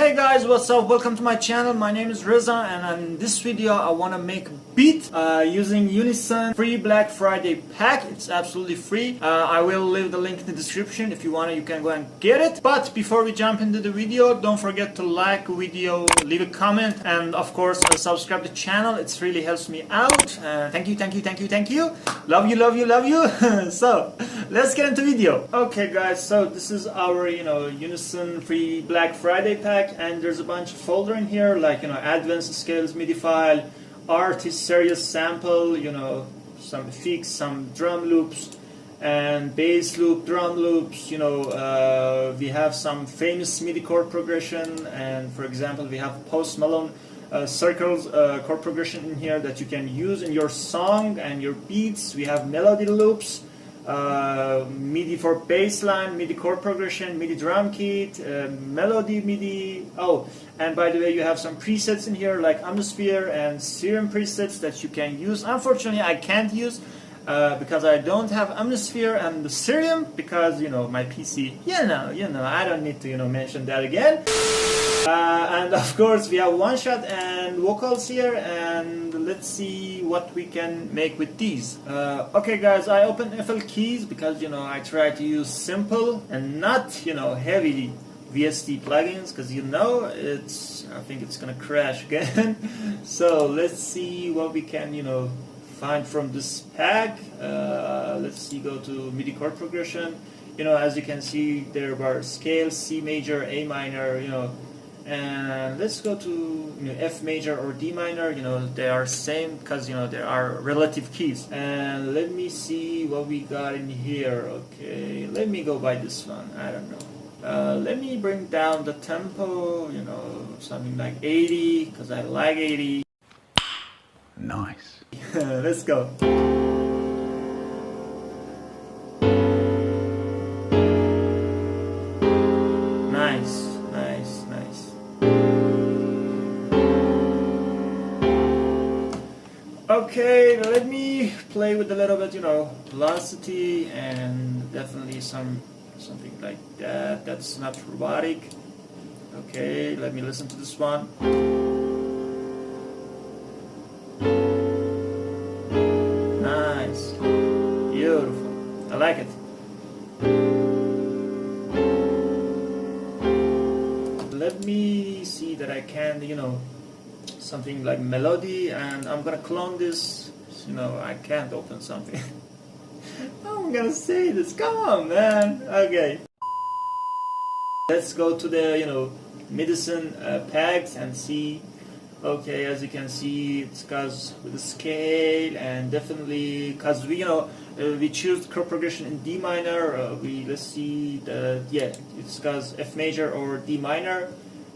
Hey guys, what's up? Welcome to my channel. My name is Reza, and in this video I want to make a beat using Unison free Black Friday pack. It's absolutely free. I will leave the link in the description. If you want it, you can go and get it. But before we jump into the video, don't forget to like the video, leave a comment, and of course subscribe to the channel. It really helps me out. Thank you. Love you. So let's get into video. Okay guys, so this is our Unison free Black Friday pack, and there's a bunch of folder in here like advanced scales, MIDI file, artist series sample, some effects, some drum loops and bass loop, drum loops. We have some famous MIDI chord progression, and for example we have Post Malone circles chord progression in here that you can use in your song and your beats. We have melody loops, MIDI for bass line, MIDI chord progression, MIDI drum kit, melody MIDI. Oh, and by the way, you have some presets in here like Atmosphere and Serum presets that you can use. Unfortunately, I can't use because I don't have Atmosphere and the Serum because my PC. I don't need to mention that again. And of course we have one shot and vocals here, and let's see what we can make with these. Okay guys, I opened FL Keys because I try to use simple and not heavy VST plugins, because I think it's gonna crash again. So let's see what we can find from this pack. Let's see, go to MIDI chord progression. As you can see, there are scales: C major, A minor, and let's go to F major or D minor. They are same because they are relative keys. And let me see what we got in here. Okay, let me go by this one. I don't know. Let me bring down the tempo, something like 80, because I like 80. Nice. Let's go. Nice. Okay, let me play with a little bit, velocity, and definitely something like that. That's not robotic. Okay, let me listen to this one. Nice, beautiful. I like it. Let me see that I can, something like melody, and I'm gonna clone this. I can't open something. I'm gonna say this. Come on, man. Okay. Let's go to the Unison packs and see. Okay, as you can see, it's cause with the scale, and definitely cause we choose chord progression in D minor. Let's see the it's cause F major or D minor.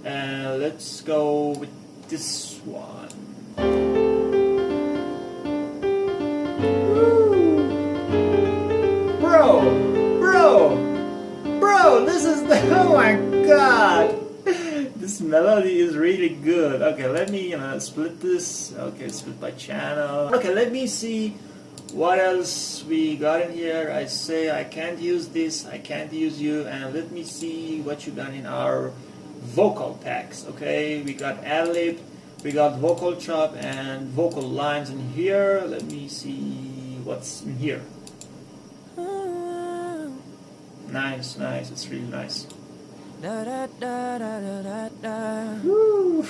Let's go with this one. Bro, this is the, oh my god, this melody is really good. Okay, let me split this. Okay, split by channel. Okay, let me see what else we got in here. I say I can't use this, I can't use you, and let me see what you got in our vocal packs. Okay, we got ad-lib, we got vocal chop and vocal lines in here. Let me see what's in here. Nice, it's really nice. Woo,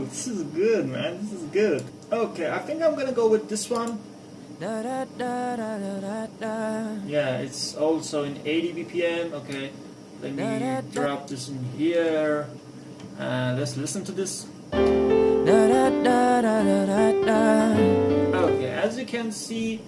this is good, man. This is good. Okay, I think I'm gonna go with this one. Yeah, it's also in 80 BPM. Okay, let me drop this in here. Let's listen to this. Okay, as you can see,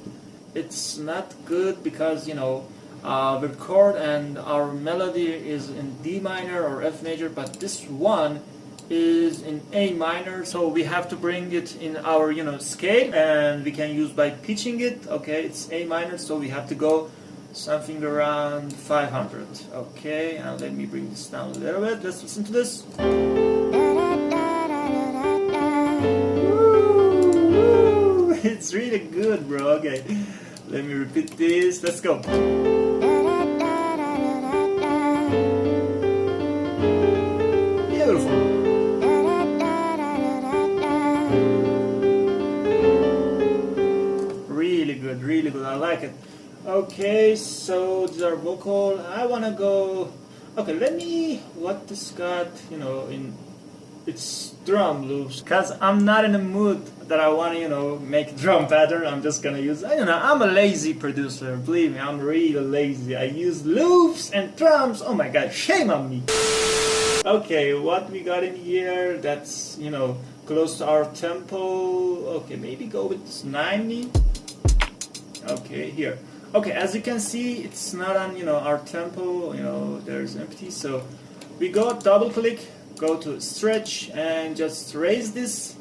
it's not good because the chord and our melody is in D minor or F major, but this one is in A minor, so we have to bring it in our scale, and we can use by pitching it. Okay, it's A minor, so we have to go something around 500. Okay, and let me bring this down a little bit. Let's listen to this. Woo, it's really good, bro. Okay, let me repeat this. Let's go. Beautiful. Okay, so these are vocal. I wanna go. Okay, let me. What this got? You know, in it's drum loops. Cause I'm not in a mood that I wanna, you know, make drum pattern. I'm just gonna use. I don't know. I'm a lazy producer. Believe me, I'm really lazy. I use loops and drums. Oh my god, shame on me. Okay, what we got in here? That's, you know, close to our tempo. Okay, maybe go with this 90. Okay, here. Okay, as you can see, it's not on, you know, our tempo. You know, there's empty. So we go double click, go to stretch, and just raise this.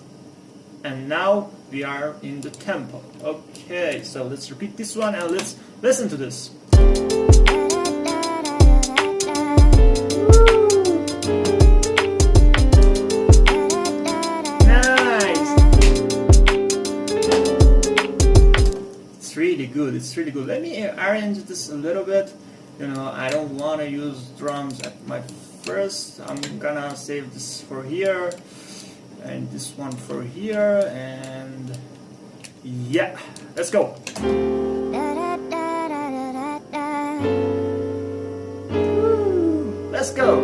And now we are in the tempo. Okay, so let's repeat this one and let's listen to this. It's really good. Let me arrange this a little bit. You know, I don't want to use drums at my first. I'm gonna save this for here and this one for here, and yeah, let's go. Let's go.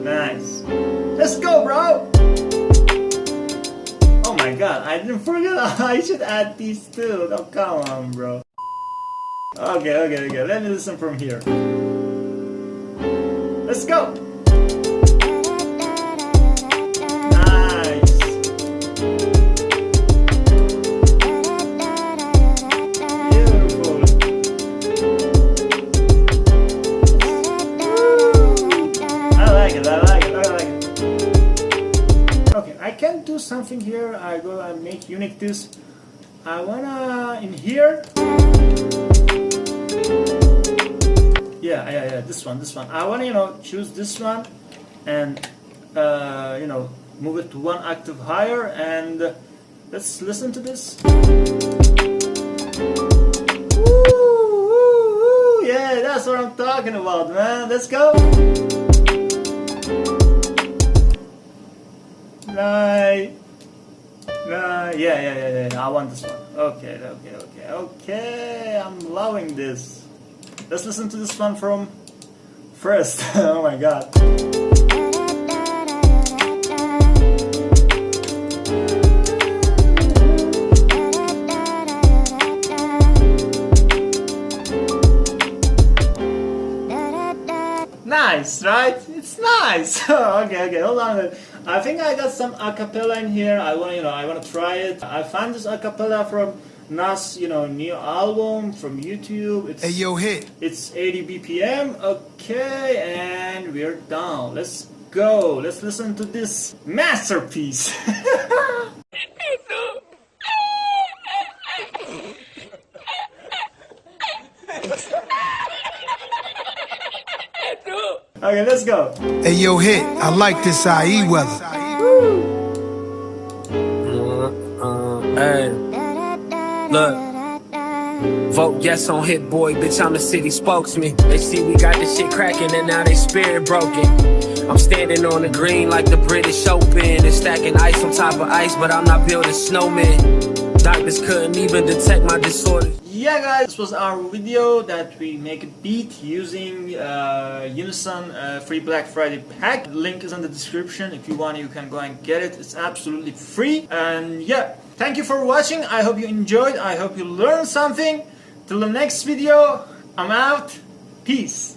Nice. Let's go, bro. Oh my god, I didn't forget. I should add these too. Oh, come on, bro. Okay. Let me listen from here. Let's go. Nice. Beautiful. I like it. Okay, I can do something here. I go and make unique this. I wanna in here. Yeah. This one. I wanna, you know, choose this one and you know, move it to one octave higher, and let's listen to this. Woo, yeah, that's what I'm talking about, man. Let's go. Yeah. I want this one. Okay. I'm loving this. Let's listen to this one from first. Oh my god. Nice, right? It's nice. Okay, hold on. I think I got some acapella in here. I wanna try it. I found this acapella from Nas, you know, new album from YouTube. It's hit. It's 80 BPM. Okay, and we're done. Let's go. Let's listen to this masterpiece. Okay, let's go. Hey, yo, hit. I like this IE weather. Hey, look. Vote yes on Hit Boy, bitch, I'm the city spokesman. They see we got this shit cracking and now they spirit broken. I'm standing on the green like the British Open and stacking ice on top of ice, but I'm not building snowmen. Doctors couldn't even detect my disorder. Yeah guys, this was our video that we make a beat using Unison free Black Friday pack. The link is in the description. If you want, you can go and get it. It's absolutely free. And yeah, thank you for watching. I hope you enjoyed. I hope you learned something. Till the next video, I'm out. Peace.